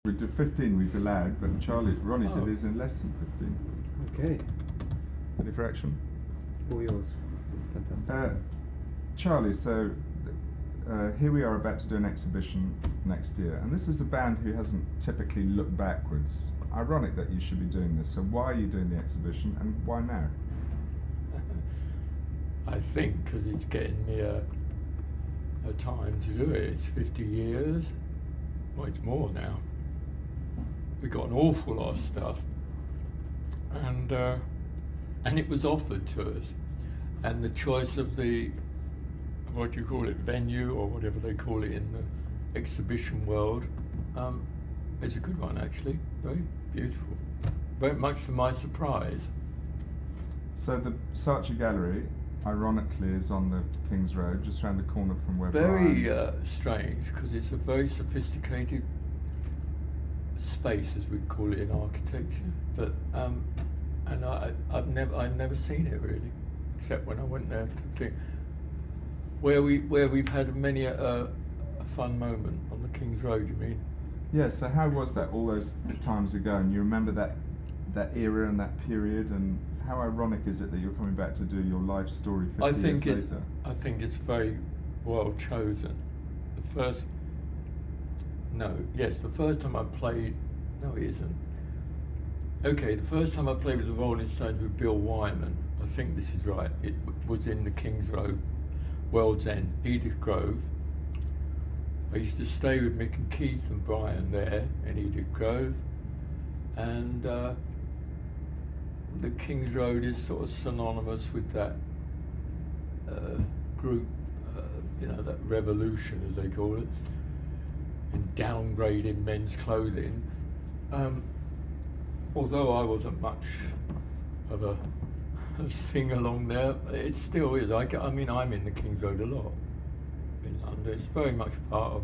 We do 15, we've allowed, but Ronnie Oh. did his in less than 15. Okay, Ready for action? all yours. Fantastic. Charlie, so here we are about to do an exhibition next year, and this is a band who hasn't typically looked backwards. Ironic that you should be doing this, so why are you doing the exhibition, and why now? I think because it's getting near a time to do it. It's 50 years. Well, it's more now. We got an awful lot of stuff, and it was offered to us, and the choice of the, what do you call it, venue or whatever they call it in the exhibition world, is a good one actually. Very beautiful. Very much to my surprise. So the Saatchi Gallery, ironically, is on the King's Road, just around the corner from where Very Brian... strange, because it's a very sophisticated space, as we call it in architecture. But and I've never seen it really, except when I went there to think where we've had many a fun moment on the King's Road. You mean? Yeah. So how was that all those times ago? And you remember that era and that period, and how ironic is it that you're coming back to do your life story 50 years later? I think it's very well chosen. The first time I played, no it isn't. Okay, the first time I played with the Rolling Stones with Bill Wyman, I think this is right, it was in the King's Road, World's End, Edith Grove. I used to stay with Mick and Keith and Brian there in Edith Grove, and the King's Road is sort of synonymous with that group, that revolution, as they call it, in downgrading men's clothing. Although I wasn't much of a thing along there, it still is. I mean, I'm in the King's Road a lot in London. It's very much part of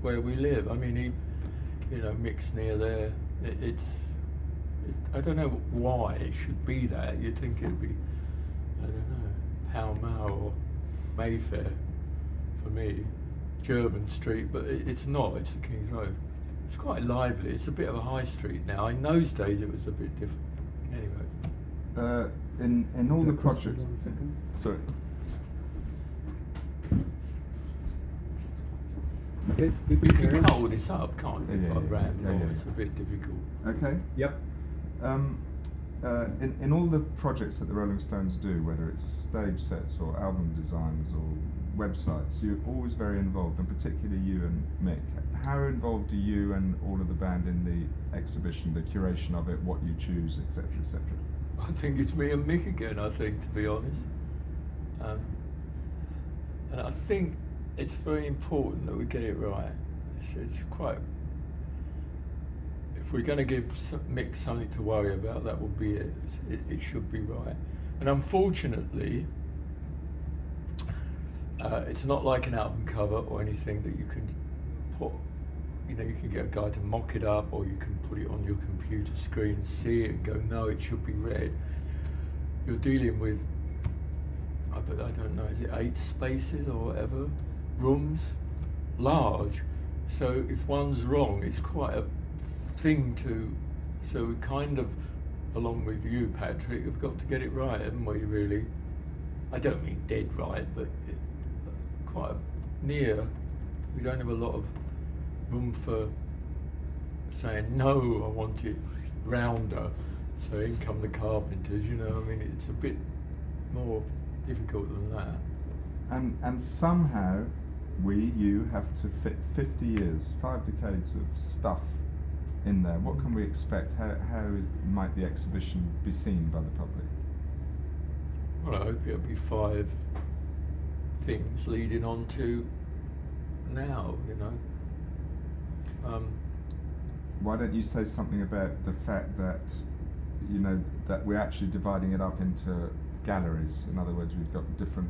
where we live. I mean, Mick's near there. I don't know why it should be that. You'd think it'd be, I don't know, Pall Mall or Mayfair for me, German Street, but it's not. It's the King's Road. It's quite lively. It's a bit of a high street now. In those days, it was a bit different. Anyway. In all the projects. Sorry. Okay, You can hold this up, can't you? If I ramble on, it's a bit difficult. Okay. Yep. In all the projects that the Rolling Stones do, whether it's stage sets or album designs or websites, you're always very involved, and particularly you and Mick. How involved are you and all of the band in the exhibition, the curation of it, what you choose, etc., etc.? I think it's me and Mick again, I think, to be honest. And I think it's very important that we get it right. It's quite... If we're going to give Mick something to worry about, that will be it. It should be right. And unfortunately, it's not like an album cover or anything that you can put, you can get a guy to mock it up, or you can put it on your computer screen and see it and go, no, it should be red. You're dealing with, I don't know, is it 8 spaces or whatever? Rooms, large. So if one's wrong, it's quite a thing to, so we kind of, along with you, Patrick, have got to get it right, haven't we, really? I don't mean dead right, but quite near. We don't have a lot of room for saying, no, I want it rounder. So in come the carpenters, I mean, it's a bit more difficult than that. And somehow you have to fit 50 years, 5 decades of stuff in there. What can we expect? How might the exhibition be seen by the public? Well, I hope it'll be 5 things leading on to now, Why don't you say something about the fact that, that we're actually dividing it up into galleries? In other words, we've got different,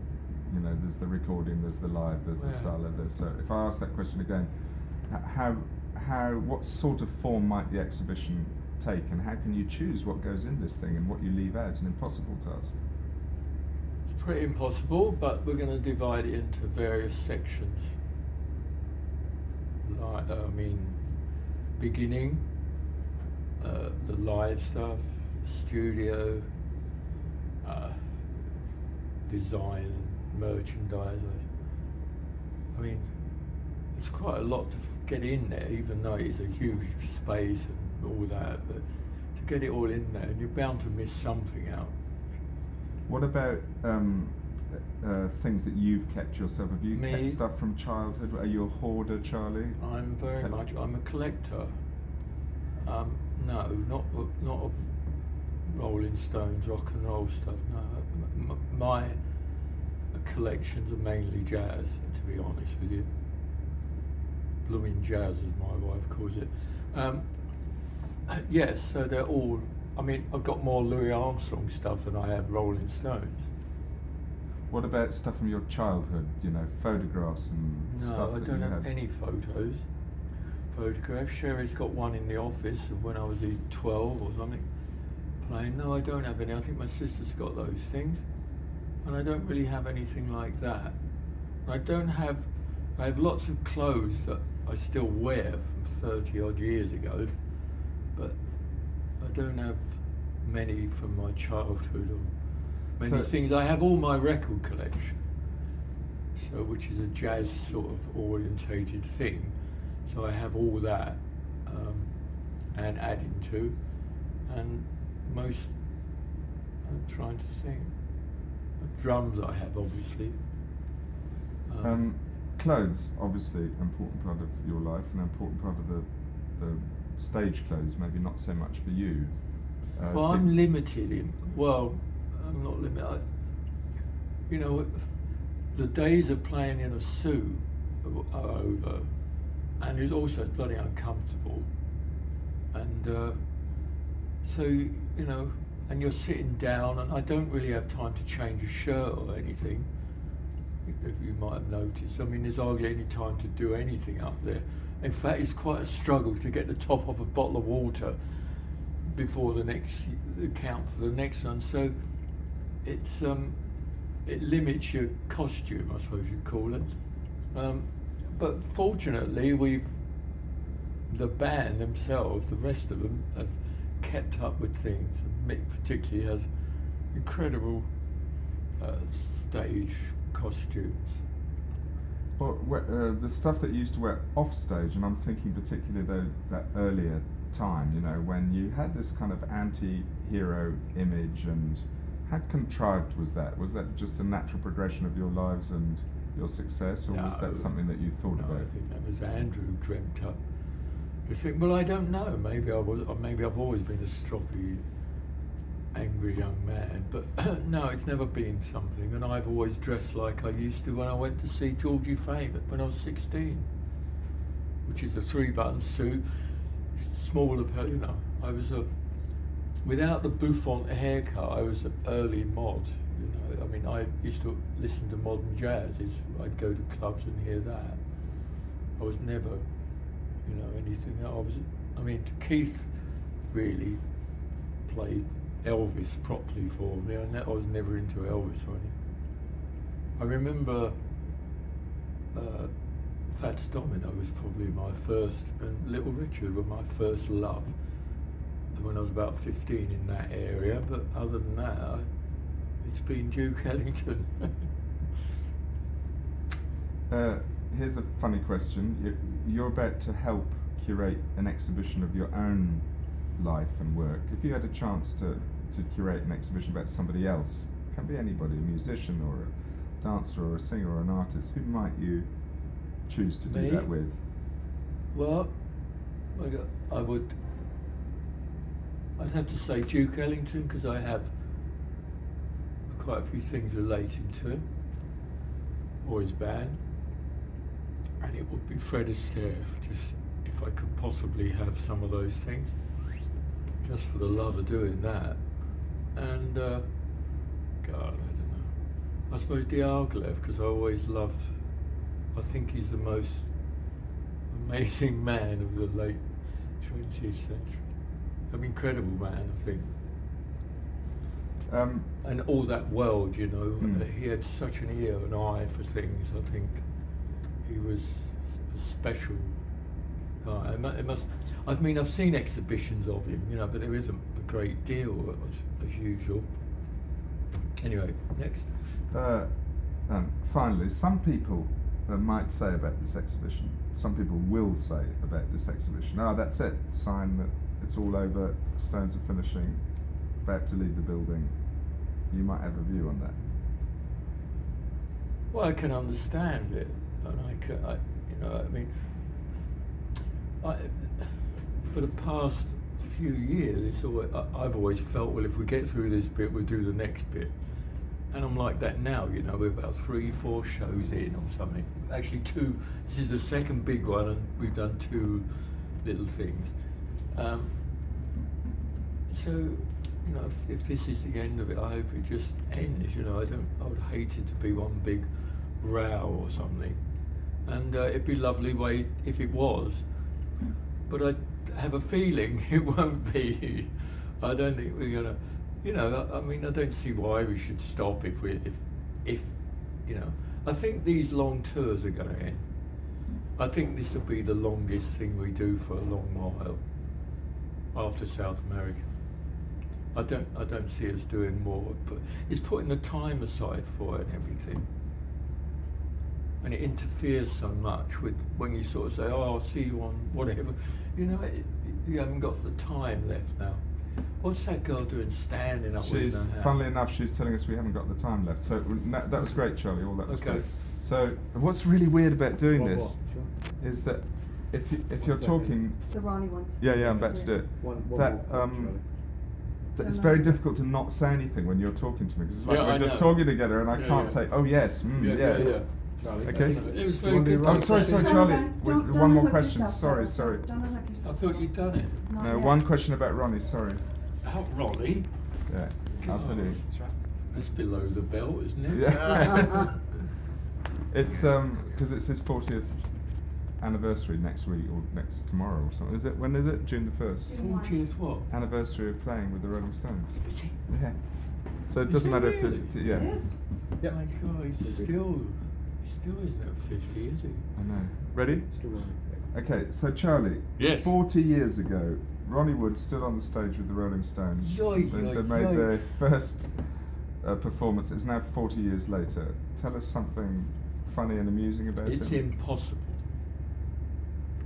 there's the recording, there's the live, there's the style of this. So if I ask that question again, what sort of form might the exhibition take, and how can you choose what goes in this thing and what you leave out? An impossible task. It's pretty impossible, but we're going to divide it into various sections. beginning, the live stuff, studio, design, merchandise. I mean, it's quite a lot to get in there, even though it's a huge space and all that, but to get it all in there, and you're bound to miss something out. What about things that you've kept yourself? Have you Me? kept stuff from childhood? Are you a hoarder, Charlie? I'm very much, I'm a collector. No, not of Rolling Stones, rock and roll stuff, no. My collections are mainly jazz, to be honest with you. Blooming jazz, as my wife calls it. Yes, so they're all, I mean, I've got more Louis Armstrong stuff than I have Rolling Stones. What about stuff from your childhood, you know, photographs and stuff? No, I that don't you have had? any photographs. Sherry's got one in the office of when I was 12 or something, playing. No, I don't have any. I think my sister's got those things. And I don't really have anything like that. I have lots of clothes that I still wear from 30 odd years ago, but I don't have many from my childhood or many things. I have all my record collection, so which is a jazz sort of orientated thing. So I have all that, and adding to, and most, I'm trying to think. Drums I have, obviously. Clothes, obviously, important part of your life, an important part of the stage clothes, maybe not so much for you. Well, I'm limited in, well, I'm not limited. You know, the days of playing in a suit are over, and it's also bloody uncomfortable. And so, you know, and you're sitting down, and I don't really have time to change a shirt or anything, if you might have noticed. I mean, there's hardly any time to do anything up there. In fact, it's quite a struggle to get the top off a bottle of water before the count for the next one. So it's it limits your costume, I suppose you'd call it. But fortunately, the band themselves, the rest of them, have kept up with things. Mick particularly has incredible stage costumes. Well, the stuff that you used to wear off stage, and I'm thinking particularly that earlier time, you know, when you had this kind of anti-hero image, and how contrived was that? Was that just a natural progression of your lives and your success, or was that something that you thought about? I think that was Andrew dreamt up. You think, well, I don't know. Maybe I've always been a stroppy, angry young man, but no, it's never been something. And I've always dressed like I used to when I went to see Georgie Fame when I was 16, which is a 3-button suit, smaller, you know. I was without the bouffant haircut, I was an early mod. You know, I mean, I used to listen to modern jazz. I'd go to clubs and hear that. I was never, you know, anything. I mean, Keith really played Elvis properly for me. I was never into Elvis or anything. I remember Fats Domino was probably my first, and Little Richard were my first love when I was about 15 in that area. But other than that, it's been Duke Ellington. Here's a funny question. You're about to help curate an exhibition of your own life and work. If you had a chance to curate an exhibition about somebody else, it can be anybody, a musician or a dancer or a singer or an artist, who might you choose to do that with? Well, I'd have to say Duke Ellington, because I have quite a few things relating to him, or his band. And it would be Fred Astaire, just if I could possibly have some of those things, just for the love of doing that. And God, I don't know. I suppose Diaghilev, because I always loved. I think he's the most amazing man of the late 20th century. An incredible man, I think. And all that world, you know, he had such an ear and eye for things. I think he was a special guy. It must. I mean, I've seen exhibitions of him, you know, but there isn't a great deal as usual. Anyway, next. And finally, some people might say about this exhibition, some people will say about this exhibition, that's it, sign that it's all over, stones are finishing, about to leave the building. You might have a view on that. Well, I can understand it, and for the past few years, I've always felt, well, if we get through this bit, we'll do the next bit. And I'm like that now, you know, we're about 3-4 shows in or something. Actually 2, this is the second big one, and we've done 2 little things. So, you know, if this is the end of it, I hope it just ends, you know. I would hate it to be one big row or something. And it'd be lovely if it was, but I have a feeling it won't be. I don't think we're gonna, you know, I mean, I don't see why we should stop if you know, I think these long tours are going to end. I think this will be the longest thing we do for a long while after South America. I don't see us doing more, but it's putting the time aside for it and everything. And it interferes so much with when you sort of say, oh, I'll see you on whatever. You know, you haven't got the time left now. What's that girl doing standing up? Funnily enough, she's telling us we haven't got the time left. So that was great, Charlie. All that was okay. Great. So what's really weird about doing this is that if you're talking, the Ronnie ones. Yeah, I'm about to do it. It's very difficult to not say anything when you're talking to me, because it's like we're just talking together and I can't say, oh yes, yeah. Charlie, okay. It was very good. Oh, sorry, Charlie. One more question. Sorry. Don't unhook yourself. I thought you'd done it. No, one question about Ronnie. Sorry. About Ronnie? Yeah, I'll tell you. That's below the belt, isn't it? Yeah. It's because it's his 40th anniversary next week or tomorrow or something. Is it? When is it? June the 1st. 40th what? Anniversary of playing with the Rolling Stones. Is it? Yeah. So it doesn't matter if really? yeah. It is. Yeah. My God, he still isn't at 50, is he? I know. Ready? Okay, so Charlie. Yes. 40 years ago, Ronnie Wood stood on the stage with the Rolling Stones. They made their first performance. It's now 40 years later. Tell us something funny and amusing about it. It's impossible.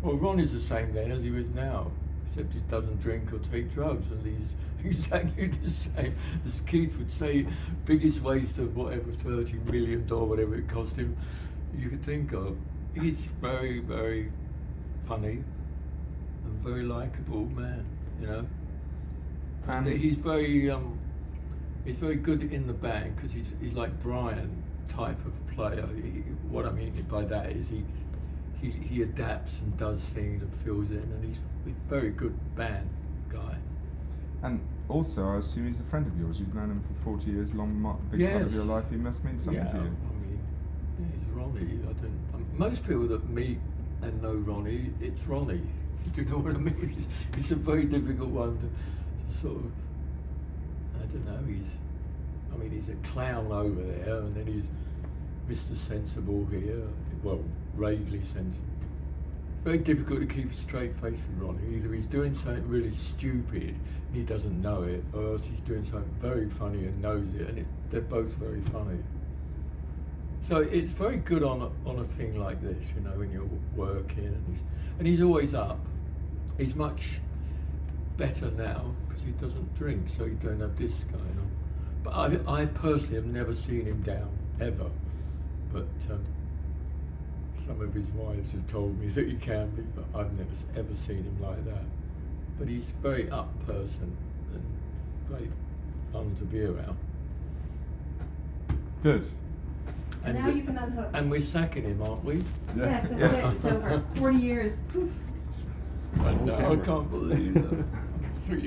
Well, Ronnie's the same then as he was now, except he doesn't drink or take drugs, and he's exactly the same. As Keith would say, biggest waste of whatever, $30 million, whatever it cost him, you could think of. He's very, very funny and very likeable man, you know. And he's very good in the band, because he's like Brian type of player. What I mean by that is he adapts and does things and fills in, and he's a very good band guy. And also, I assume he's a friend of yours. You've known him for 40 years, big part of your life. He must mean something to you. I mean, yeah, he's Ronnie. Most people that meet and know Ronnie, it's Ronnie. Do you know what I mean? It's a very difficult one to sort of, I don't know, he's a clown over there, and then he's Mr. Sensible here, well, vaguely sensible. Very difficult to keep a straight face with Ronnie. Either he's doing something really stupid and he doesn't know it, or else he's doing something very funny and knows it, and they're both very funny. So it's very good on a thing like this, you know, when you're working, and he's always up. He's much better now because he doesn't drink, so he don't have this going on. But I personally have never seen him down, ever. But some of his wives have told me that he can be, but I've never ever seen him like that. But he's a very up person and very fun to be around. Good. And now you can unhook. And we're sacking him, aren't we? Yes, that's it. It's over. 40 years. Poof. I know, I can't believe that.